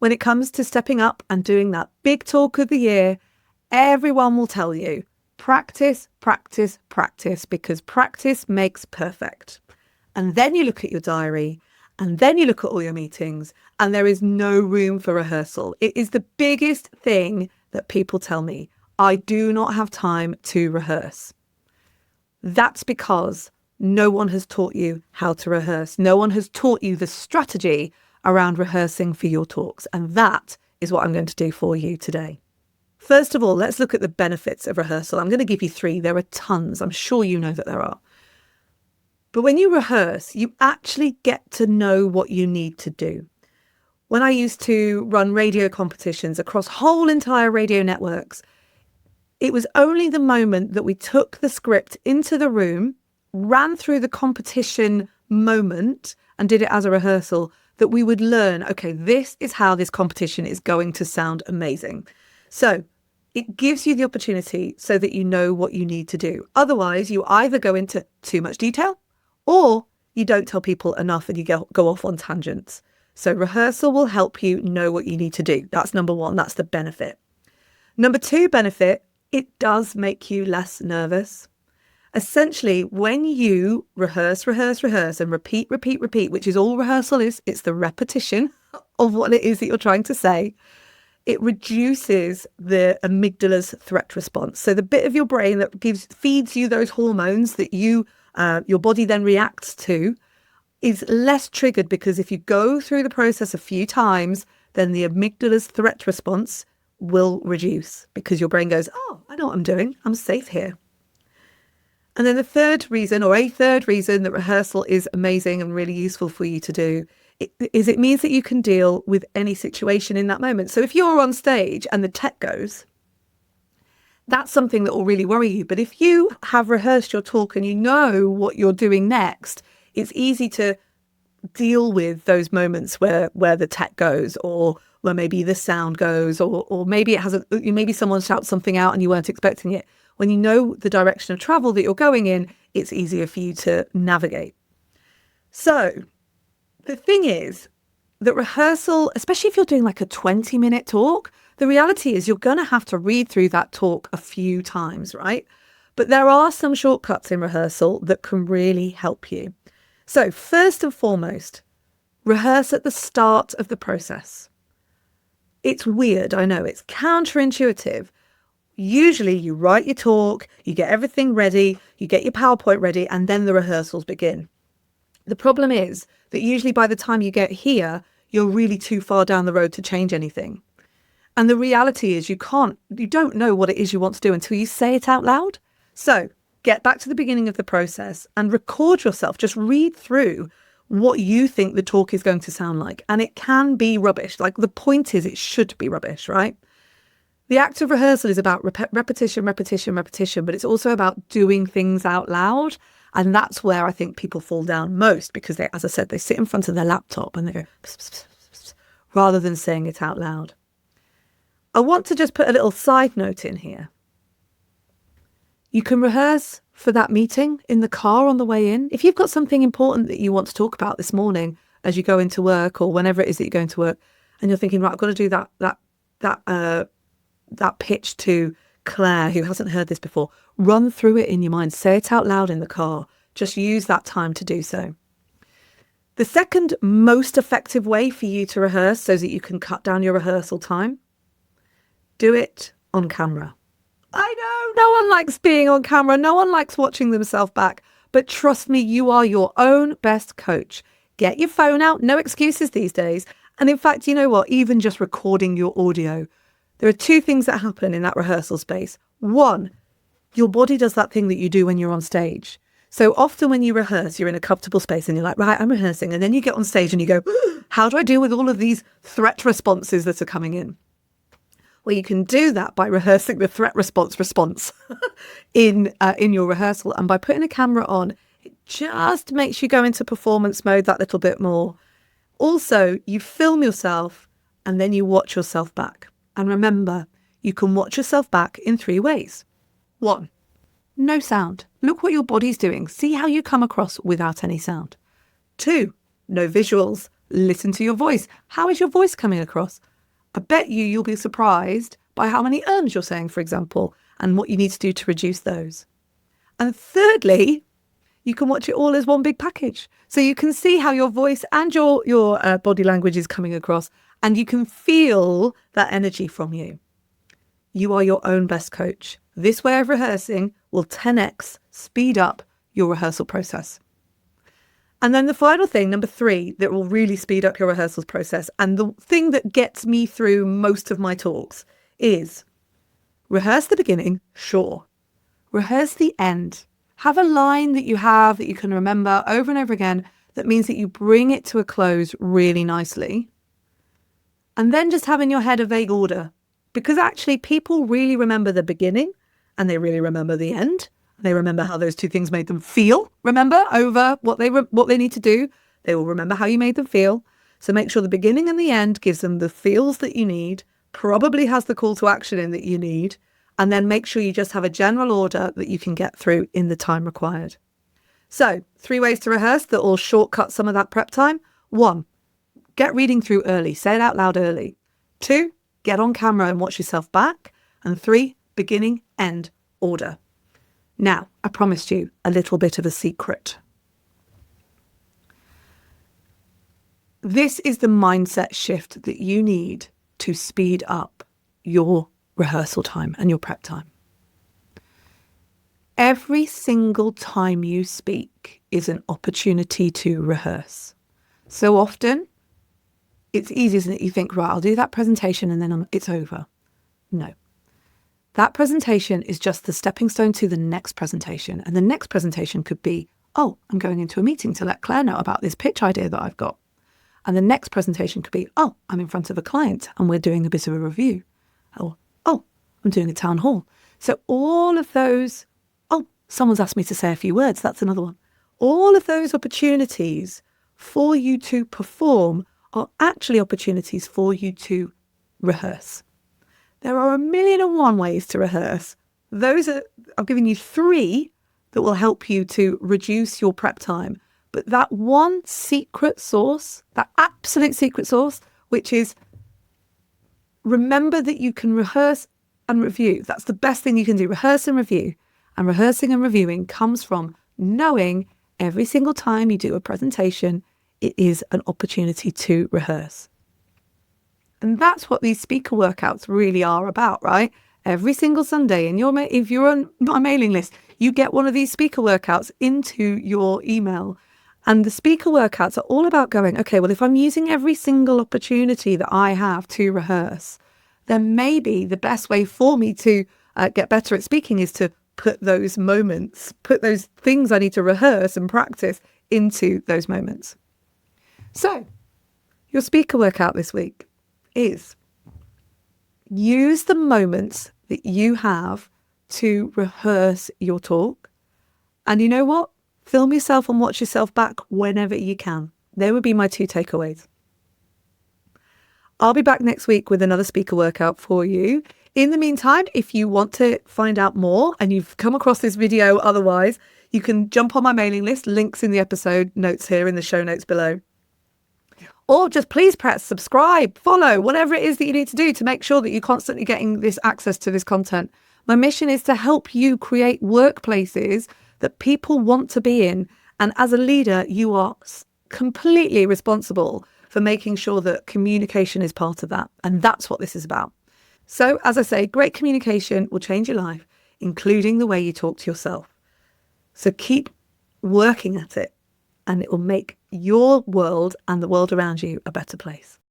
when it comes to stepping up and doing that big talk of the year, everyone will tell you, practice, practice, practice, because practice makes perfect. And then you look at your diary, and then you look at all your meetings, and there is no room for rehearsal. It is the biggest thing that people tell me. I do not have time to rehearse. That's because no one has taught you how to rehearse. No one has taught you the strategy around rehearsing for your talks. And that is what I'm going to do for you today. First of all, let's look at the benefits of rehearsal. I'm going to give you 3. There are tons. I'm sure you know that there are. But when you rehearse, you actually get to know what you need to do. When I used to run radio competitions across whole entire radio networks, it was only the moment that we took the script into the room, ran through the competition moment and did it as a rehearsal that we would learn, okay, this is how this competition is going to sound amazing. So it gives you the opportunity so that you know what you need to do. Otherwise, you either go into too much detail or you don't tell people enough and you go off on tangents. So rehearsal will help you know what you need to do. That's number 1. That's the benefit. Number 2 benefit, it does make you less nervous. Essentially, when you rehearse and repeat, which is all rehearsal is, it's the repetition of what it is that you're trying to say, it reduces the amygdala's threat response. So the bit of your brain that feeds you those hormones that your body then reacts to is less triggered, because if you go through the process a few times, then the amygdala's threat response will reduce because your brain goes, oh, I know what I'm doing. I'm safe here. And then a third reason that rehearsal is amazing and really useful for you to do is it means that you can deal with any situation in that moment. So if you're on stage and the tech goes, that's something that will really worry you. But if you have rehearsed your talk and you know what you're doing next, it's easy to deal with those moments where the tech goes, or where maybe the sound goes, or maybe maybe someone shouts something out and you weren't expecting it. When you know the direction of travel that you're going in, it's easier for you to navigate. So the thing is that rehearsal, especially if you're doing like a 20-minute talk, the reality is you're going to have to read through that talk a few times, right? But there are some shortcuts in rehearsal that can really help you. So first and foremost, rehearse at the start of the process. It's weird, I know, it's counterintuitive. Usually you write your talk, you get everything ready, you get your PowerPoint ready, and then the rehearsals begin. The problem is that usually by the time you get here, you're really too far down the road to change anything. And the reality is you don't know what it is you want to do until you say it out loud. So get back to the beginning of the process and record yourself. Just read through what you think the talk is going to sound like. And it can be rubbish. Like, the point is it should be rubbish, right? The act of rehearsal is about repetition, but it's also about doing things out loud. And that's where I think people fall down most, because they, as I said, they sit in front of their laptop and they go pss, pss, pss, pss, rather than saying it out loud. I want to just put a little side note in here. You can rehearse for that meeting in the car on the way in. If you've got something important that you want to talk about this morning as you go into work, or whenever it is that you're going to work, and you're thinking, right, I've got to do that pitch to Claire, who hasn't heard this before, run through it in your mind, say it out loud in the car. Just use that time to do so. The second most effective way for you to rehearse so that you can cut down your rehearsal time, do it on camera. I know, no one likes being on camera. No one likes watching themselves back. But trust me, you are your own best coach. Get your phone out. No excuses these days. And in fact, you know what? Even just recording your audio. There are 2 things that happen in that rehearsal space. 1, your body does that thing that you do when you're on stage. So often when you rehearse, you're in a comfortable space and you're like, right, I'm rehearsing. And then you get on stage and you go, how do I deal with all of these threat responses that are coming in? Well, you can do that by rehearsing the threat response in your rehearsal. And by putting a camera on, it just makes you go into performance mode that little bit more. Also, you film yourself and then you watch yourself back. And remember, you can watch yourself back in 3 ways. 1, no sound. Look what your body's doing. See how you come across without any sound. 2, no visuals. Listen to your voice. How is your voice coming across? I bet you'll be surprised by how many ums you're saying, for example, and what you need to do to reduce those. And thirdly, you can watch it all as one big package. So you can see how your voice and your body language is coming across, and you can feel that energy from you. You are your own best coach. This way of rehearsing will 10x speed up your rehearsal process. And then the final thing, number 3, that will really speed up your rehearsals process, and the thing that gets me through most of my talks, is rehearse the beginning, sure. Rehearse the end. Have a line that you can remember over and over again that means that you bring it to a close really nicely. And then just have in your head a vague order, because actually people really remember the beginning and they really remember the end. They remember how those two things made them feel. Remember over what they need to do. They will remember how you made them feel. So make sure the beginning and the end gives them the feels that you need, probably has the call to action in that you need, and then make sure you just have a general order that you can get through in the time required. So 3 ways to rehearse that will shortcut some of that prep time. 1, get reading through early. Say it out loud early. 2, get on camera and watch yourself back. And 3, beginning, end, order. Now, I promised you a little bit of a secret. This is the mindset shift that you need to speed up your rehearsal time and your prep time. Every single time you speak is an opportunity to rehearse. So often, it's easy, isn't it? You think, right, I'll do that presentation and then it's over. No. That presentation is just the stepping stone to the next presentation. And the next presentation could be, oh, I'm going into a meeting to let Claire know about this pitch idea that I've got. And the next presentation could be, oh, I'm in front of a client and we're doing a bit of a review. Or, oh, I'm doing a town hall. So all of those, oh, someone's asked me to say a few words. That's another one. All of those opportunities for you to perform are actually opportunities for you to rehearse. There are 1,000,001 ways to rehearse. I've given you 3 that will help you to reduce your prep time. But that one secret sauce, that absolute secret sauce, which is remember that you can rehearse and review. That's the best thing you can do. Rehearse and review. And rehearsing and reviewing comes from knowing every single time you do a presentation, it is an opportunity to rehearse. And that's what these speaker workouts really are about, right? Every single Sunday, if you're on my mailing list, you get one of these speaker workouts into your email. And the speaker workouts are all about going, okay, well, if I'm using every single opportunity that I have to rehearse, then maybe the best way for me to get better at speaking is to put those moments, put those things I need to rehearse and practice into those moments. So your speaker workout this week is use the moments that you have to rehearse your talk. And you know what? Film yourself and watch yourself back whenever you can. They would be my 2 takeaways. I'll be back next week with another speaker workout for you. In the meantime, if you want to find out more and you've come across this video otherwise, you can jump on my mailing list, links in the episode notes here in the show notes below. Or just please press subscribe, follow, whatever it is that you need to do to make sure that you're constantly getting this access to this content. My mission is to help you create workplaces that people want to be in. And as a leader, you are completely responsible for making sure that communication is part of that. And that's what this is about. So as I say, great communication will change your life, including the way you talk to yourself. So keep working at it, and it will make your world and the world around you a better place.